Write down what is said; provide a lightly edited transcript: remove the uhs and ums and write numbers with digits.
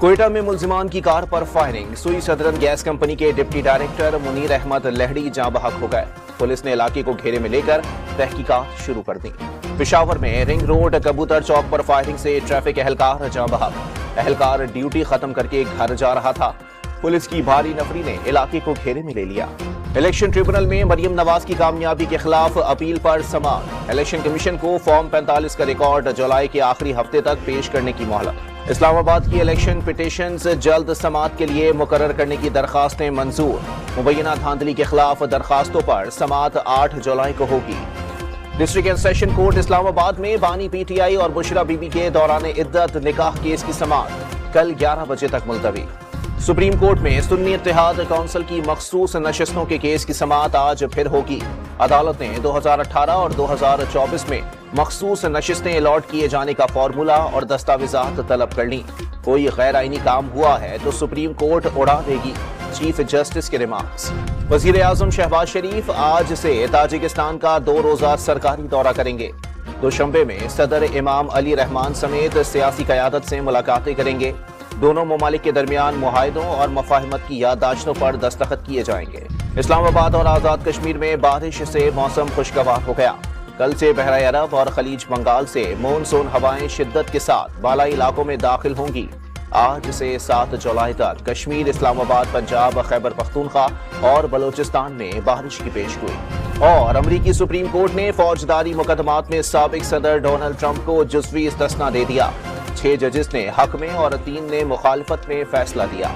کوئٹہ میں ملزمان کی کار پر فائرنگ، سوئی صدرن گیس کمپنی کے ڈپٹی ڈائریکٹر منیر احمد لہڑی جاں بحق ہو گئے۔ پولیس نے علاقے کو گھیرے میں لے کر تحقیقات شروع کر دی۔ پشاور میں رنگ روڈ کبوتر چوک پر فائرنگ سے ٹریفک اہلکار جاں بحق۔ اہلکار ڈیوٹی ختم کر کے گھر جا رہا تھا، پولیس کی بھاری نفری نے علاقے کو گھیرے میں لے لیا۔ الیکشن ٹریبونل میں مریم نواز کی کامیابی کے خلاف اپیل پر سماعت، الیکشن کمیشن کو فارم 45 کا ریکارڈ جولائی کے آخری ہفتے تک پیش کرنے کی مہلت۔ اسلام آباد کی الیکشن پٹیشنز جلد سماعت کے لیے مقرر کرنے کی درخواستیں منظور، مبینہ دھاندلی کے خلاف درخواستوں پر سماعت 8 جولائی کو ہوگی۔ ڈسٹرکٹ اینڈ سیشن کورٹ اسلام آباد میں بانی پی ٹی آئی اور بشرا بی بی کے دوران عدت نکاح کیس کی سماعت کل 11 بجے تک ملتوی۔ سپریم کورٹ میں سنی اتحاد کونسل کی مخصوص نشستوں کے کیس کی سماعت آج پھر ہوگی۔ عدالت نے 2018 اور 2024 میں مخصوص نشستیں الاٹ کیے جانے کا فارمولا اور دستاویزات طلب کر لیں۔ کوئی غیر آئینی کام ہوا ہے تو سپریم کورٹ اڑا دے گی، چیف جسٹس کے ریمارکس۔ وزیر اعظم شہباز شریف آج سے تاجکستان کا 2 روزہ سرکاری دورہ کریں گے۔ دوشنبے میں صدر امام علی رحمان سمیت سیاسی قیادت سے ملاقاتیں کریں گے۔ دونوں ممالک کے درمیان معاہدوں اور مفاہمت کی یادداشتوں پر دستخط کیے جائیں گے۔ اسلام آباد اور آزاد کشمیر میں بارش سے موسم خوشگوار ہو گیا۔ کل سے بحیرہ عرب اور خلیج بنگال سے مونسون ہوائیں شدت کے ساتھ بالائی علاقوں میں داخل ہوں گی۔ آج سے 7 جولائی تک کشمیر، اسلام آباد، پنجاب، خیبر پختونخوا اور بلوچستان میں بارش کی پیشگوئی۔ اور امریکی سپریم کورٹ نے فوجداری مقدمات میں سابق صدر ڈونلڈ ٹرمپ کو جزوی استثنا دے دیا۔ 6 ججز نے حق میں اور 3 نے مخالفت میں فیصلہ دیا۔